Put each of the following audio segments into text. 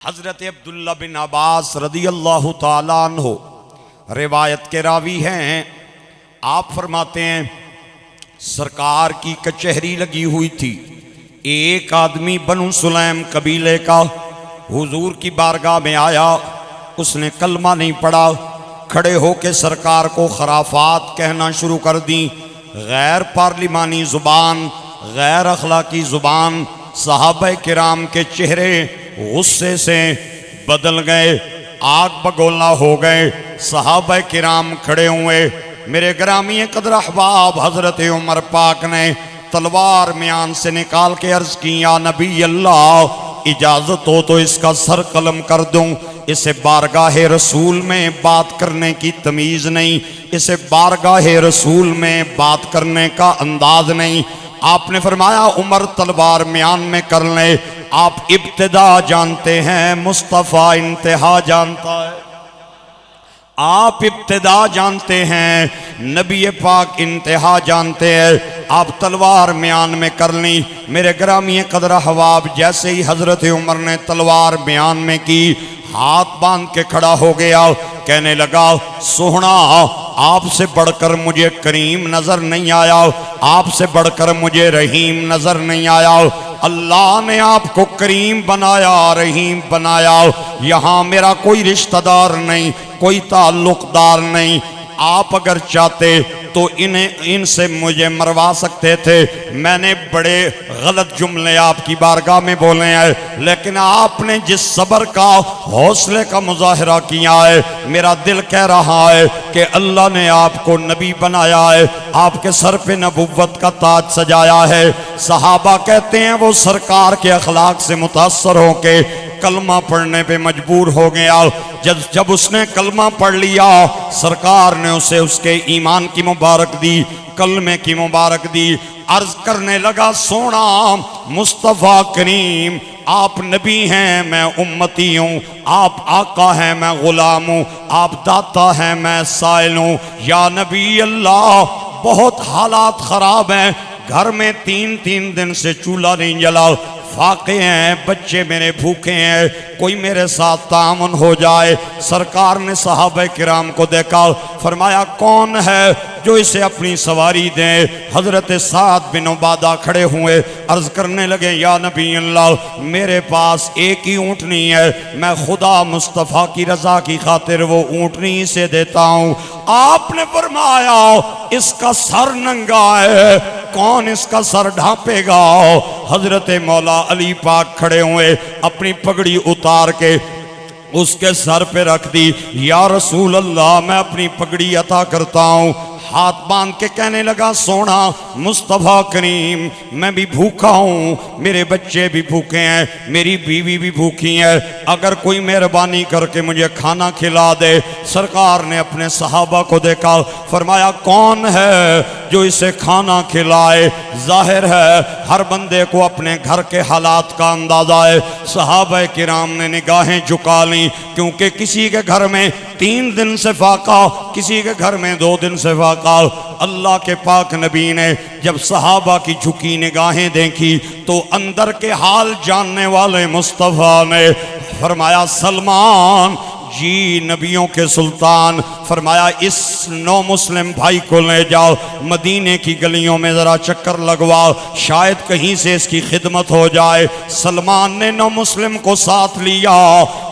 हज़रत अब्दुल्ला बिन अब्बास रदियल्लाहु ताला अन्हु रिवायत के रावी हैं। आप फरमाते हैं सरकार की कचहरी लगी हुई थी। एक आदमी बनु सुलैम कबीले का हुजूर की बारगाह में आया। उसने कलमा नहीं पढ़ा, खड़े होके सरकार को खराफात कहना शुरू कर दी। गैर पार्लिमानी ज़ुबान, गैर अखलाकी ज़ुबान। सहाबा किराम के चेहरे गुस्से से बदल गए, आग बगोला हो गए। सहाबा किराम खड़े हुए। मेरे ग्रामीय कदर अहबाब हजरत उमर पाक ने तलवार म्यान से निकाल के अर्ज की, या नबी अल्लाह, इजाजत हो तो इसका सर कलम कर दूं। इसे बारगाहे रसूल में बात करने की तमीज नहीं, इसे बारगाहे रसूल में बात करने का अंदाज नहीं। आपने फरमाया उमर तलवार म्यान में कर ले। आप इब्तिदा जानते हैं, मुस्तफ़ा इंतहा जानता है। आप इब्तिदा जानते हैं, नबी पाक इंतहा जानते हैं। आप तलवार म्यान में कर ली। मेरे ग्रामीय कदर हवाब जैसे ही हजरत उमर ने तलवार म्यान में की, हाथ बांध के खड़ा हो गया। कहने लगा, सोहना, आपसे बढ़कर मुझे करीम नजर नहीं आया, आपसे बढ़कर मुझे रहीम नजर नहीं आया। अल्लाह ने आपको करीम बनाया, रहीम बनाया। यहाँ मेरा कोई रिश्तेदार नहीं, कोई ताल्लुकदार नहीं। आप अगर चाहते तो इनसे मुझे मरवा सकते थे। मैंने बड़े गलत जुमले आपकी बारगाह में बोले हैं, लेकिन आपने जिस सब्र का, हौसले का मुजाहरा किया है, मेरा दिल कह रहा है कि अल्लाह ने आपको नबी बनाया है, आपके सर पे नबुव्वत का ताज सजाया है। सहाबा कहते हैं वो सरकार के अखलाक से मुतासर होके कलमा पढ़ने पे मजबूर हो गया। जब उसने कलमा पढ़ लिया, सरकार ने उसे उसके ईमान की मुबारक दी, कलमे की मुबारक दी। अर्ज करने लगा, सोना मुस्तफ़ा करीम, आप नबी हैं, मैं उम्मती हूँ। आप आका हैं, मैं गुलाम हूँ। आप दाता हैं, मैं साइल हूँ। या नबी अल्लाह, बहुत हालात खराब हैं। घर में 3-3 दिन से चूल्हा नहीं जला, फाके हैं, बच्चे मेरे भूखे हैं, कोई मेरे साथ तामन हो जाए। सरकार ने सहाबा किराम को देखा, फरमाया कौन है जो इसे अपनी सवारी दे। हजरत साद बिन उबादा खड़े हुए, अर्ज करने लगे, या नबी अल्लाह, मेरे पास एक ही ऊँटनी है, मैं खुदा मुस्तफ़ा की रजा की खातिर वो ऊँटनी से देता हूँ। आपने फरमाया इसका सर नंगा है, कौन इसका सर ढांपेगा। हजरत मौला अली पाक खड़े हुए, अपनी पगड़ी उतार के उसके सर पे रख दी। या रसूल अल्लाह, मैं अपनी पगड़ी अता करता हूँ। हाथ बांध के कहने लगा, सोना मुस्तफ़ा करीम, मैं भी भूखा हूँ, मेरे बच्चे भी भूखे हैं, मेरी बीवी भी भूखी है, अगर कोई मेहरबानी करके मुझे खाना खिला दे। सरकार ने अपने सहाबा को देखा, फरमाया कौन है जो इसे खाना खिलाए। जाहिर है हर बंदे को अपने घर के हालात का अंदाजा है। सहाबा किराम ने निगाहें झुका ली, क्योंकि किसी के घर में 3 दिन से फाका, किसी के घर में 2 दिन से फाका। अल्लाह के पाक नबी ने जब सहाबा की झुकी निगाहें देखी, तो अंदर के हाल जानने वाले मुस्तफ़ा ने फरमाया, सलमान जी, नबियों के सुल्तान, फरमाया इस नौ मुस्लिम भाई को ले जाओ, मदीने की गलियों में ज़रा चक्कर लगवाओ, शायद कहीं से इसकी खिदमत हो जाए। सलमान ने नौ मुस्लिम को साथ लिया,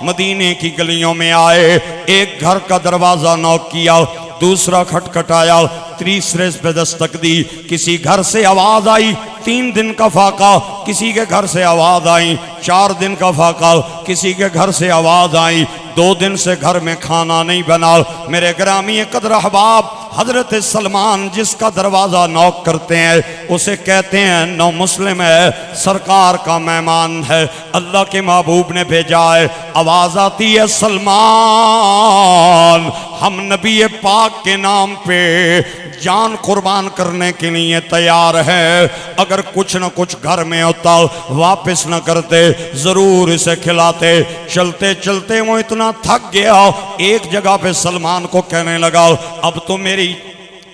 मदीने की गलियों में आए। एक घर का दरवाज़ा नॉक किया, दूसरा खटखटाया, तीसरे पे दस्तक दी। किसी घर से आवाज़ आई, 3 दिन का फाका, किसी के घर से आवाज़ आई। 4 दिन का फाका, किसी के घर से आवाज़ आई। 2 दिन से घर में खाना नहीं बना। मेरे ग्रामीय कदर अहबाब, हजरत सलमान जिसका दरवाज़ा नॉक करते हैं, उसे कहते हैं नौ मुस्लिम है, सरकार का मेहमान है, अल्लाह के महबूब ने भेजा है। आवाज़ आती है, सलमान, हम नबी पाक के नाम पे जान कुर्बान करने के लिए तैयार है। अगर कुछ न कुछ घर में होता, वापस न करते, ज़रूर इसे खिलाते। चलते चलते वो इतना थक गया, एक जगह पे सलमान को कहने लगा, अब तो मेरी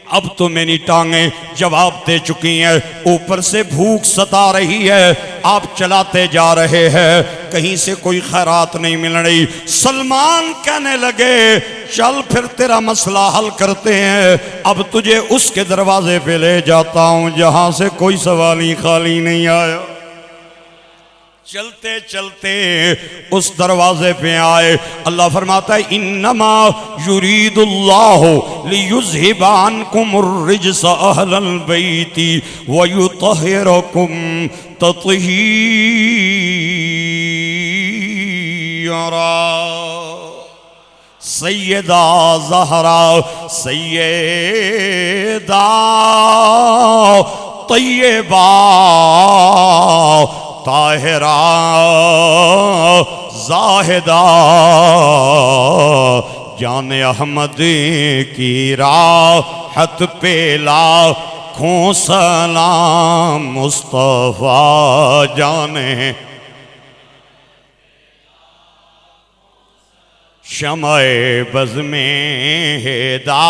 अब तो मेरी टांगें जवाब दे चुकी हैं, ऊपर से भूख सता रही है, आप चलाते जा रहे हैं, कहीं से कोई खैरात नहीं मिल रही। सलमान कहने लगे चल फिर तेरा मसला हल करते हैं, अब तुझे उसके दरवाजे पे ले जाता हूं जहां से कोई सवाली खाली नहीं आया। चलते चलते उस दरवाजे पे आए। अल्लाह फरमाता है इन्नमा युरीदुल्लाहु लियुज़हिबा अन्कुमुर रिज्स अहलल बैति व युतहिरकुम तत्हीरा। सैयदा ज़हरा सैयदा तय्यबा ताहिरा जाहिदा जाने अहमद की राहत पे लाखों सलाम मुस्तफ़ा जाने शमए बज़ में हेदा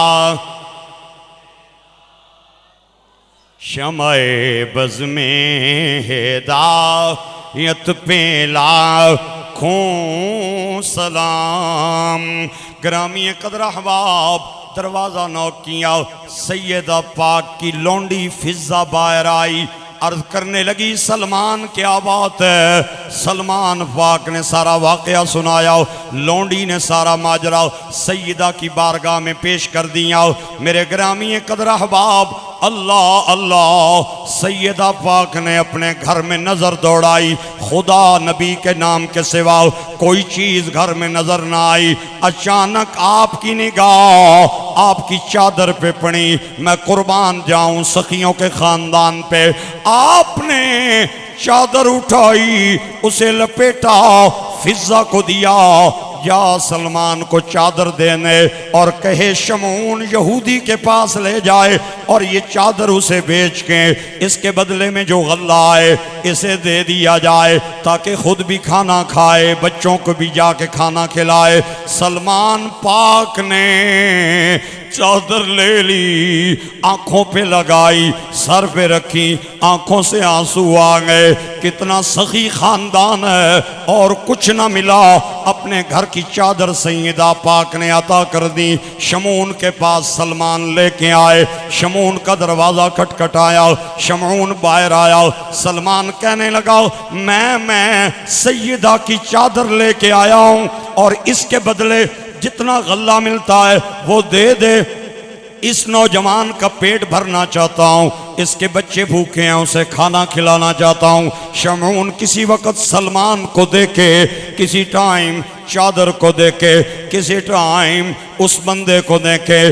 शमए बज़ में हिदायत पे लाखों सलाम। ग्रामीय कदर अहबाब दरवाज़ा नॉक किया, सैयदा पाक की लौंडी फिजा बाहर आई, अर्ज करने लगी सलमान क्या बात है। सलमान पाक ने सारा वाकया सुनाया, लौंडी ने सारा माजरा सैयदा की बारगाह में पेश कर दिया। मेरे ग्रामीय कदर अहबाब अल्लाह अल्लाह, सैयदा पाक ने अपने घर में नजर दौड़ाई, खुदा नबी के नाम के सिवा कोई चीज घर में नजर ना आई। अचानक आपकी निगाह आपकी चादर पे पड़ी। मैं कुर्बान जाऊं सखियों के खानदान पे, आपने चादर उठाई, उसे लपेटा, फिजा को दिया, या सलमान को चादर देने और कहे शमून यहूदी के पास ले जाए और ये चादर उसे बेच के इसके बदले में जो गल्ला आए इसे दे दिया जाए ताकि खुद भी खाना खाए, बच्चों को भी जाके खाना खिलाए। सलमान पाक ने चादर ले ली, आंखों पे लगाई, सर पे रखी, आंखों से आंसू आ गए। कितना सखी खानदान है और कुछ ना मिला। अपने घर की चादर सैयदा पाक ने अता कर दी। शमून के पास सलमान लेके आए, शमून का दरवाजा खटखटाया, शमून बाहर आया। सलमान कहने लगा मैं सैयदा की चादर लेके आया हूं और इसके बदले जितना गल्ला मिलता है वो दे दे। इस नौजवान का पेट भरना चाहता हूं, इसके बच्चे भूखे हैं उसे खाना खिलाना चाहता हूं। शमून किसी वक्त सलमान को देके, किसी टाइम चादर को देके, किसी टाइम उस बंदे को देके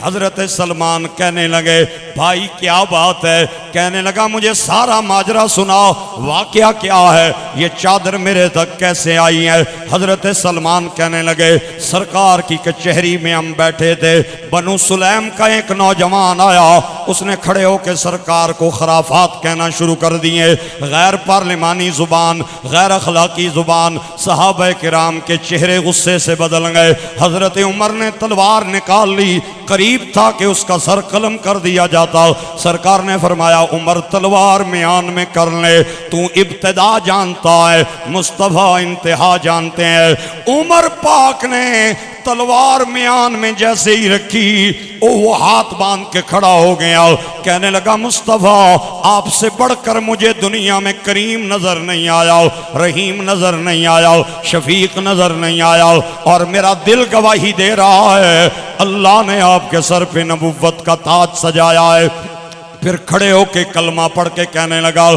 हजरत सलमान कहने लगे भाई क्या बात है। कहने लगा मुझे सारा माजरा सुनाओ, वाकया क्या है, ये चादर मेरे तक कैसे आई है। हजरत सलमान कहने लगे सरकार की कचहरी में हम बैठे थे, बनु सुलैम का एक नौजवान आया, उसने खड़े होकर सरकार को खराफात कहना शुरू कर दिए, गैर पार्लिमानी जुबान, गैर अखलाकी जुबान। सहाबा किराम के चेहरे गुस्से से बदल गए। हजरत उमर ने तलवार निकाल ली, करीब था कि उसका सर कलम कर दिया जाता। सरकार ने फरमाया उमर तलवार म्यान में कर ले, तू इब्तिदा जानता है, मुस्तफा इंतहा जानते हैं। उमर पाक ने तलवार म्यान में जैसे ही रखी वो हाथ बांध के खड़ा हो गया। कहने लगा मुस्तफा आपसे बढ़कर मुझे दुनिया में करीम नजर नहीं आया, रहीम नजर नहीं आया, शफीक नजर नहीं आया, और मेरा दिल गवाही दे रहा है अल्लाह ने आपके सर पे नबुव्वत का ताज सजाया है। फिर खड़े होके कलमा पढ़ के कहने लगा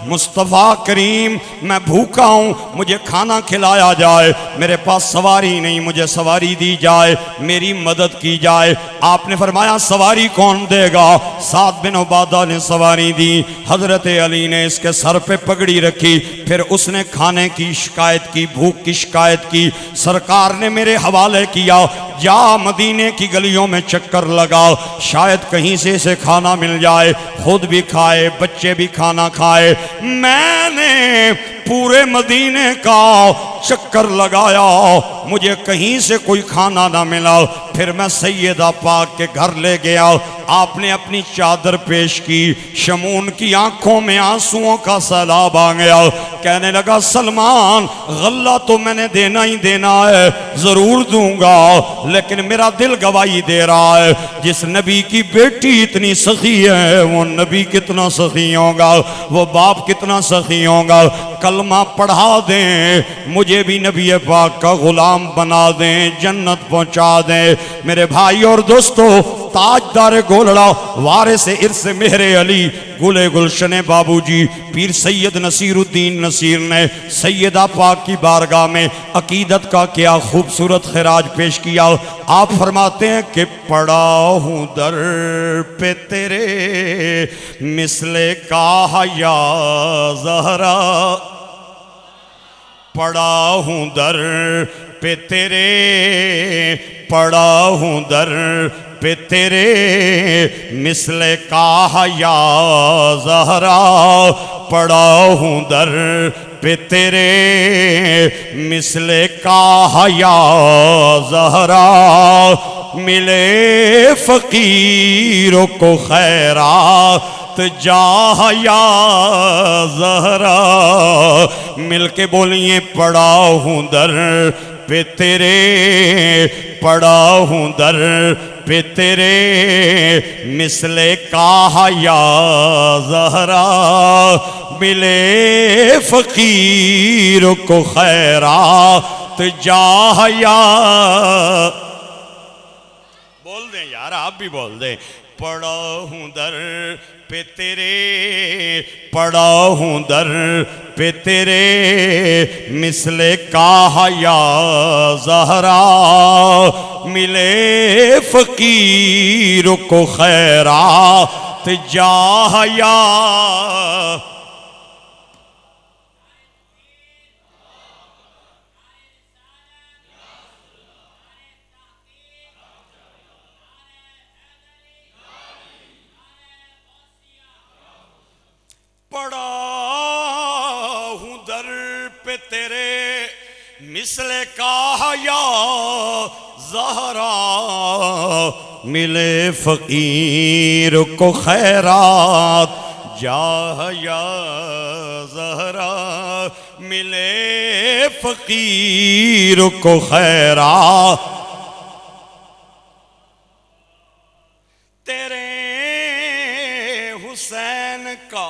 मुस्तफ़ा करीम मैं भूखा हूँ, मुझे खाना खिलाया जाए, मेरे पास सवारी नहीं, मुझे सवारी दी जाए, मेरी मदद की जाए। आपने फरमाया सवारी कौन देगा? साद बिन उबादा ने सवारी दी। हजरत अली ने इसके सर पे पगड़ी रखी, फिर उसने खाने की शिकायत की, भूख की शिकायत की। सरकार ने मेरे हवाले किया, जा मदीने की गलियों में चक्कर लगाओ, शायद कहीं से इसे खाना मिल जाए, खुद भी खाए, बच्चे भी खाना खाए। मैंने पूरे मदीने का चक्कर लगाया, मुझे कहीं से कोई खाना ना मिला। फिर मैं सैयदा पाक के घर ले गया, आपने अपनी चादर पेश की, शमून की आंखों में आंसुओं का सैलाब आ गया। कहने लगा सलमान, गल्ला तो मैंने देना ही देना है, जरूर दूंगा, लेकिन मेरा दिल गवाही दे रहा है, जिस नबी की बेटी इतनी सखी है वो नबी कितना सखी होगा, वो बाप कितना सखी होगा। कलमा पढ़ा दें, मुझे भी नबी पाक का गुलाम बना दें, जन्नत पहुंचा दें। मेरे भाई और दोस्तों, ताजदार गोलड़ा वारिस इर्स मेहरे अली गुले गुलशन बाबूजी पीर सैयद नसीरुद्दीन नसीर ने सैयदा पाक की बारगाह में अकीदत का क्या खूबसूरत खिराज पेश किया। आप फरमाते हैं कि पड़ा हूँ दर पे तेरे मिसले का हया ज़हरा, पड़ा हूँ दर पे तेरे, पड़ा हूँ दर पे तेरे मिसले का हया ज़हरा, पड़ा हूँ दर पे तेरे मिसले का हया ज़हरा। मिले फ़कीरों को खैरात जा या ज़हरा, मिलके बोलिए पड़ा हूँ दर पे तेरे, पड़ा हूँ दर पे तेरे मिसले का या ज़हरा। मिले फ़कीर को खैरात जा या, बोल दें यार, आप भी बोल दें, पड़ा हूँ दर पे तेरे, पड़ा हूँ दर पे तेरे मिसले का या ज़हरा। मिले फ़कीर को खैरात जा या, पड़ा हूँ दर पे तेरे मिसले का या ज़हरा। मिले फ़कीर को खैरात जा या ज़हरा, मिले फ़कीर को खैरात। तेरे हुसैन का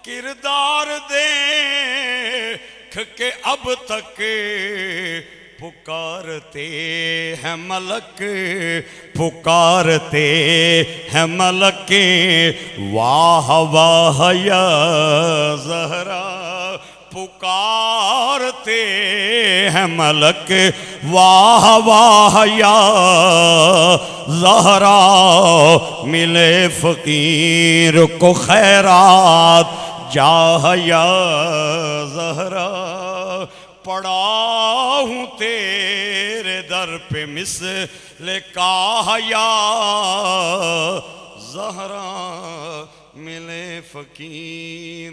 किरदार देख के अब तक पुकारते हैं मलक, पुकारते हैं मलक, वाह वाह या ज़हरा, पुकारते हैं मलक, वाह वाह या ज़हरा। मिले फ़कीर को खैरात जा या ज़हरा, पड़ा हूँ तेरे दर पे मिसले का या ज़हरा। मिले फ़कीर